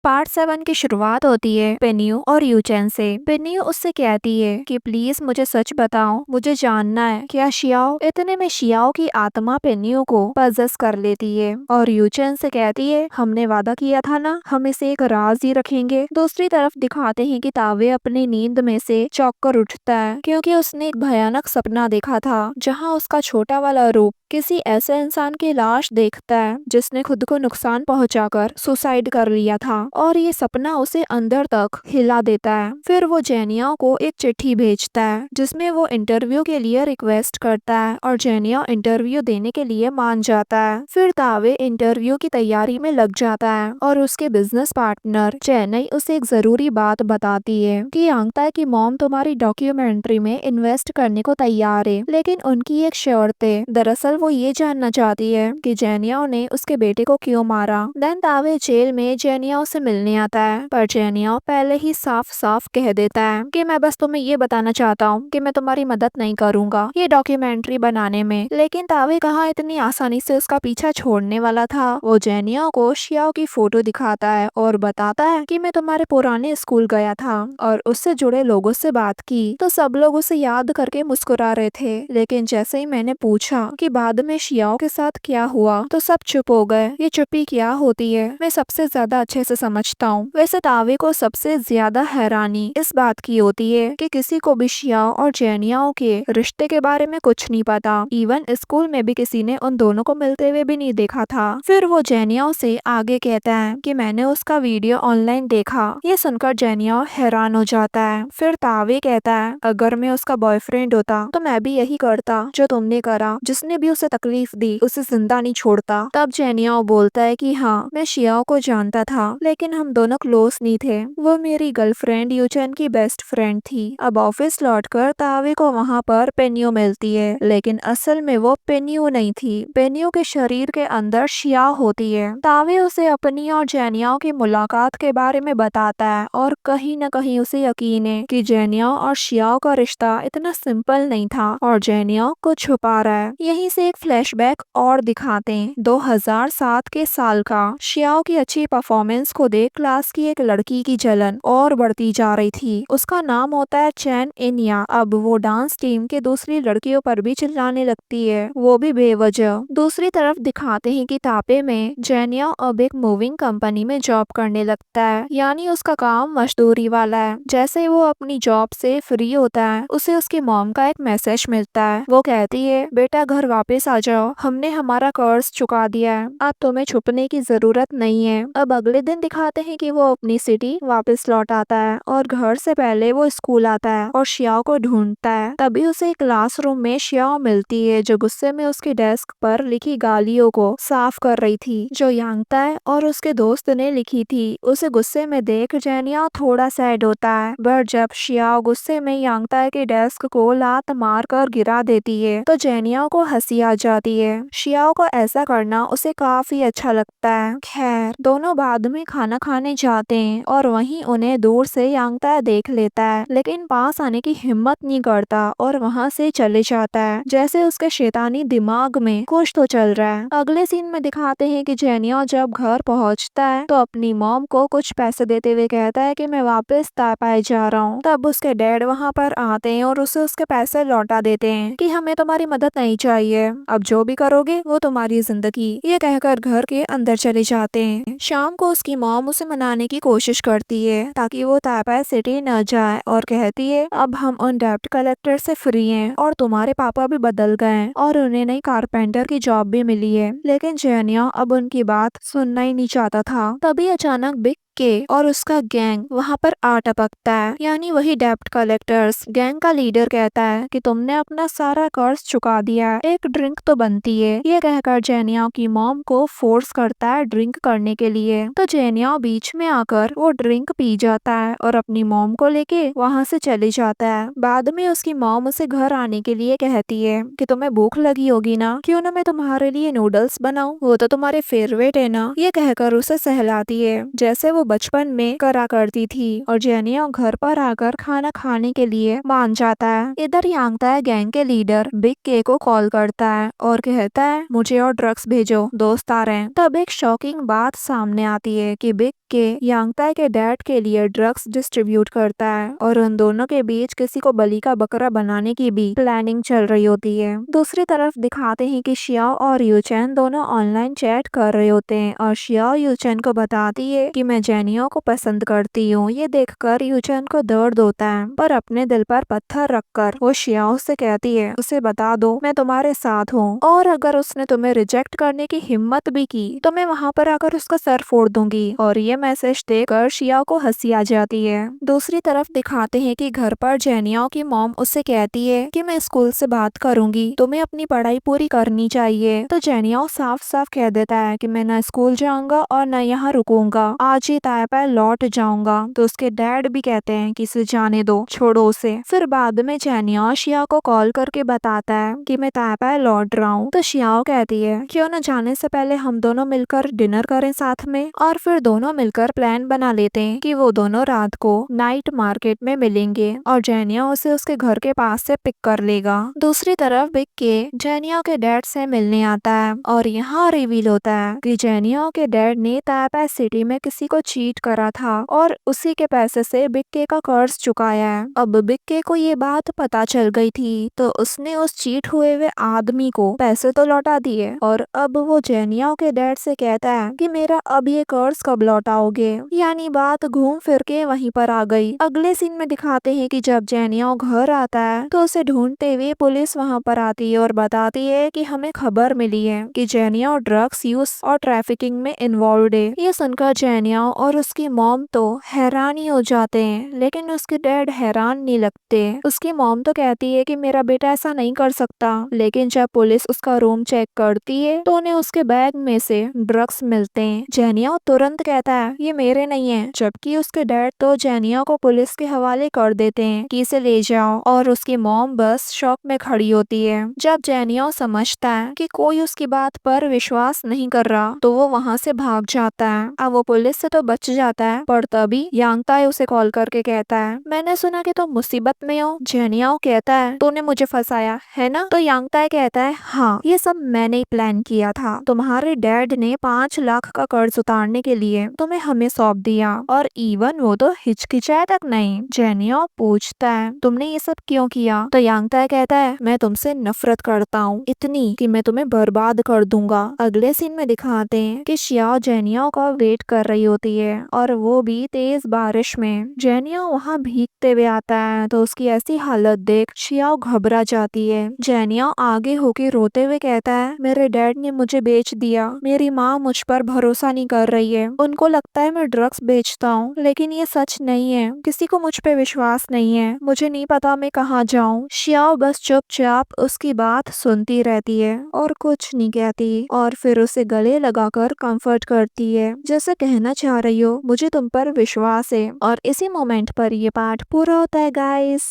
Part 7 की शुरुआत होती है पेन्यू और यूचेन से। पेन्यू उससे कहती है कि प्लीज मुझे सच बताओ, मुझे जानना है क्या शियाओ। इतने में शियाओ की आत्मा पेन्यू को पजेस कर लेती है और यूचेन से कहती है हमने वादा किया था ना, हम इसे एक राज ही रखेंगे। दूसरी तरफ दिखाते हैं कि तावे अपनी नींद में से चौंक कर उठता है क्योंकि उसने एक भयानक सपना देखा था जहाँ उसका छोटा वाला रूप किसी ऐसे इंसान की लाश देखता है जिसने खुद को नुकसान पहुंचाकर सुसाइड कर लिया था और ये सपना उसे अंदर तक हिला देता है। फिर वो जेनिया को एक चिट्ठी भेजता है जिसमें वो इंटरव्यू के लिए रिक्वेस्ट करता है और जेनिया इंटरव्यू देने के लिए मान जाता है। फिर तावे इंटरव्यू की तैयारी में लग जाता है और उसके बिजनेस पार्टनर चेन्नई उसे एक जरूरी बात बताती है कि यांगता की मॉम तुम्हारी डॉक्यूमेंट्री में इन्वेस्ट करने को तैयार है, लेकिन उनकी एक शर्त है। दरअसल वो ये जानना चाहती है कि जेनिया ने उसके बेटे को क्यों मारा। देन तावे जेल में जेनिया से मिलने आता है पर जेनिया पहले ही साफ साफ कह देता है कि मैं बस तुम्हें ये बताना चाहता हूँ कि मैं तुम्हारी मदद नहीं करूँगा ये डॉक्यूमेंट्री बनाने में। लेकिन तावे कहाँ इतनी आसानी से उसका पीछा छोड़ने वाला था। वो जेनिया को शियाओ की फोटो दिखाता है और बताता है कि मैं तुम्हारे पुराने स्कूल गया था और उससे जुड़े लोगों से बात की तो सब लोग उसे याद करके मुस्कुरा रहे थे, लेकिन जैसे ही मैंने पूछा कि बाद में शियाओ के साथ क्या हुआ तो सब चुप हो गए। ये चुप्पी क्या होती है मैं सबसे ज्यादा अच्छे से समझता हूँ। वैसे तावे को सबसे ज्यादा हैरानी इस बात की होती है कि किसी को भी शियाओ और जेनियाओ के रिश्ते के बारे में कुछ नहीं पता। इवन स्कूल में भी किसी ने उन दोनों को मिलते हुए भी नहीं देखा था। फिर वो जेनियाओ से आगे कहता है कि मैंने उसका वीडियो ऑनलाइन देखा। ये सुनकर जेनियाओ हैरान हो जाता है। फिर तावे कहता है अगर मैं उसका बॉयफ्रेंड होता तो मैं भी यही करता जो तुमने करा, जिसने भी उसे तकलीफ दी उसे जिंदा नहीं छोड़ता। तब जेनियाओ बोलता है कि हाँ मैं शियाओ को जानता था लेकिन हम दोनों क्लोज नहीं थे, वो मेरी गर्लफ्रेंड यूचेन की बेस्ट फ्रेंड थी। अब ऑफिस लौटकर तावे को वहाँ पर पेन्यू मिलती है, लेकिन असल में वो पेन्यू नहीं थी। पेन्यू के शरीर के अंदर शियाओ होती है। तावे उसे अपनी और जेनियाओ की मुलाकात के बारे में बताता है और कहीं न कहीं उसे यकीन है कि जेनियाओ और शियाओ का रिश्ता इतना सिंपल नहीं था और जेनियाओ को छुपा रहा है। यहीं से एक फ्लैशबैक और दिखाते हैं 2007 के साल का। शियाओ की अच्छी परफॉर्मेंस को देख क्लास की एक लड़की की जलन और बढ़ती जा रही थी। उसका नाम होता है चैन इनिया। अब वो डांस टीम के दूसरी लड़कियों पर भी चिल्लाने लगती है, वो भी बेवजह। दूसरी तरफ दिखाते हैं कि तापे में जेनिया अब एक मूविंग कंपनी में जॉब करने लगता है, यानी उसका काम मजदूरी वाला है। जैसे वो अपनी जॉब से फ्री होता है उसे उसकी मॉम का एक मैसेज मिलता है। वो कहती है बेटा घर वापस आ जाओ, हमने हमारा कर्ज चुका दिया है, अब तुम्हें छुपने की जरूरत नहीं है। अब अगले दिन दिखाते हैं कि वो अपनी सिटी वापस लौट आता है और घर से पहले वो स्कूल आता है और शियाओ को ढूंढता है। तभी उसे क्लासरूम में शियाओ मिलती है जो गुस्से में उसकी डेस्क पर लिखी गालियों को साफ कर रही थी, जो यांगता और उसके दोस्त ने लिखी थी। उसे गुस्से में देख जेनिया थोड़ा सैड होता है, बट जब शियाओ गुस्से में यांगता के डेस्क को लात मार कर गिरा देती है तो जेनिया को हंसी आ जाती है। शियाओ को ऐसा करना उसे काफी अच्छा लगता है। खैर दोनों बाद में खाना खाने जाते हैं और वहीं उन्हें दूर से यांगता देख लेता है, लेकिन पास आने की हिम्मत नहीं करता और वहां से चले जाता है जैसे उसके शैतानी दिमाग में कुछ तो चल रहा है। अगले सीन में दिखाते हैं कि जेनिया जब घर पहुंचता है तो अपनी मॉम को कुछ पैसे देते हुए कहता है कि मैं वापस तापाई जा रहा हूँ। तब उसके डैड वहाँ पर आते हैं और उसे उसके पैसे लौटा देते हैं कि हमें तुम्हारी मदद नहीं चाहिए, अब जो भी करोगे वो तुम्हारी जिंदगी। ये कहकर घर के अंदर चले जाते हैं। शाम को उसकी मॉम उसे मनाने की कोशिश करती है ताकि वो तापाई सिटी न जाए और कहती है अब हम उन डेब्ट कलेक्टर से फ्री हैं और तुम्हारे पापा भी बदल गए हैं और उन्हें नई कारपेंटर की जॉब भी मिली है। लेकिन जेनिया अब उनकी बात सुनना ही नहीं चाहता था। तभी अचानक बिग के और उसका गैंग वहाँ पर आ टपकता है, यानी वही डेब्ट कलेक्टर्स। गैंग का लीडर कहता है कि तुमने अपना सारा कर्ज चुका दिया है, एक ड्रिंक तो बनती है। ये कहकर जेनिया की मॉम को फोर्स करता है ड्रिंक करने के लिए, तो जेनिया बीच में आकर वो ड्रिंक पी जाता है और अपनी मॉम को लेके वहाँ से चले जाता है। बाद में उसकी मॉम उसे घर आने के लिए कहती है कि तुम्हें भूख लगी होगी ना, क्यों ना मैं तुम्हारे लिए नूडल्स बनाऊं, वो तो तुम्हारे फेवरेट है ना। ये कहकर उसे सहलाती है। जैसे वो वो बचपन में करा करती थी और जेनियो घर पर आकर खाना खाने के लिए मान जाता है। इधर यांगताई गैंग के लीडर बिग के को कॉल करता है और कहता है मुझे और ड्रग्स भेजो, दोस्त आ रहे हैं। तब एक शॉकिंग बात सामने आती है कि बिग के यांगताई के डैड के लिए ड्रग्स डिस्ट्रीब्यूट करता है और उन दोनों के बीच किसी को बलि का बकरा बनाने की भी प्लानिंग चल रही होती है। दूसरी तरफ दिखाते हैं कि शियाओ और यूचेन दोनों ऑनलाइन चैट कर रहे होते हैं और शियाओ यूचेन को बताती है कि मैं जेनियो को पसंद करती हूँ। ये देखकर यूचेन को दर्द होता है, पर अपने दिल पर पत्थर रखकर वो शियाओ से कहती है उसे बता दो मैं तुम्हारे साथ हूँ और अगर उसने तुम्हें रिजेक्ट करने की हिम्मत भी की तो मैं वहाँ पर आकर उसका सर फोड़ दूंगी। और ये मैसेज देखकर शियाओ को हंसी आ जाती है। दूसरी तरफ दिखाते हैं कि घर पर जेनियो की मॉम उससे कहती है कि मैं स्कूल से बात करूंगी, तुम्हें अपनी पढ़ाई पूरी करनी चाहिए। तो जेनियो साफ साफ कह देता है कि मैं न स्कूल जाऊंगा और न यहाँ रुकूंगा, आज ही ताइपे लौट जाऊंगा। तो उसके डैड भी कहते हैं कि इसे जाने दो, छोड़ो उसे। फिर बाद में जेनियो शियाओ को कॉल करके बताता है कि मैं ताइपे लौट रहा हूँ। तो शियाओ कहती है क्यों न जाने से पहले हम दोनों मिलकर डिनर करें साथ में। और फिर दोनों मिलकर प्लान बना लेते हैं कि वो दोनों रात को नाइट मार्केट में मिलेंगे और जेनियो उसे उसके घर के पास से पिक कर लेगा। दूसरी तरफ बिग के जेनियो के डैड से मिलने आता है और यहाँ रिवील होता है कि जेनियो के डैड ने ताइपे सिटी में किसी को चीट करा था और उसी के पैसे से बिग के का कर्ज चुकाया है। अब बिग के को ये बात पता चल गई थी तो उसने उस चीट हुए हुए आदमी को पैसे तो लौटा दिए और अब वो जेनियो के डैड से कहता है कि मेरा अब ये कर्ज कब लौटाओगे। यानी बात घूम फिर के वहीं पर आ गई। अगले सीन में दिखाते हैं कि जब जेनियो घर आता है तो उसे ढूंढते हुए पुलिस वहां पर आती है और बताती है कि हमें खबर मिली है कि जेनियो ड्रग्स यूज और ट्रैफिकिंग में इन्वॉल्व है। ये सुनकर जेनियो और उसकी मॉम तो हैरान ही हो जाते हैं, लेकिन उसके डैड हैरान नहीं लगते। उसकी मॉम तो कहती है कि मेरा बेटा ऐसा नहीं कर सकता, लेकिन जब पुलिस उसका रूम चेक करती है तो उन्हें उसके बैग में से ड्रग्स मिलते हैं। जेनियो तुरंत कहता है ये मेरे नहीं है, जबकि उसके डैड तो जेनियो को पुलिस के हवाले कर देते हैं कि इसे ले जाओ और उसकी मॉम बस शॉक में खड़ी होती है। जब जेनियो समझता है कि कोई उसकी बात पर विश्वास नहीं कर रहा तो वो वहाँ से भाग जाता है। अब वो पुलिस से तो बच जाता है, पर तभी यांगताई उसे कॉल करके कहता है मैंने सुना कि तुम मुसीबत में हो। जेनियो कहता है तूने मुझे फंसाया है ना। तो यांगताई कहता है हाँ, ये सब मैंने ही प्लान किया था। तुम्हारे डैड ने 5 लाख का कर्ज उतारने के लिए तुम्हें हमें सौंप दिया और इवन वो तो हिचकिचाए तक नहीं। जेनियो पूछता है तुमने ये सब क्यों किया। तो यांगताई कहता है मैं तुमसे नफरत करता हूँ, इतनी कि मैं तुम्हें बर्बाद कर दूंगा। अगले सीन में दिखाते हैं कि शियाओ जेनियो का वेट कर रही होती है और वो भी तेज बारिश में। जेनियो वहाँ भीगते हुए आता है तो उसकी ऐसी हालत देख शियाओ घबरा जाती है। जेनियो आगे होके रोते हुए कहता है मेरे डैड ने मुझे बेच दिया, मेरी माँ मुझ पर भरोसा नहीं कर रही है, उनको लगता है मैं ड्रग्स बेचता हूँ, लेकिन ये सच नहीं है, किसी को मुझ पे विश्वास नहीं है, मुझे नहीं पता मैं कहाँ जाऊँ। शियाओ बस चुपचाप उसकी बात सुनती रहती है और कुछ नहीं कहती और फिर उसे गले लगाकर कंफर्ट करती है, जैसे कहना चाह रही हो मुझे तुम पर विश्वास है। और इसी मोमेंट पर ये पार्ट पूरा होता है गाइस।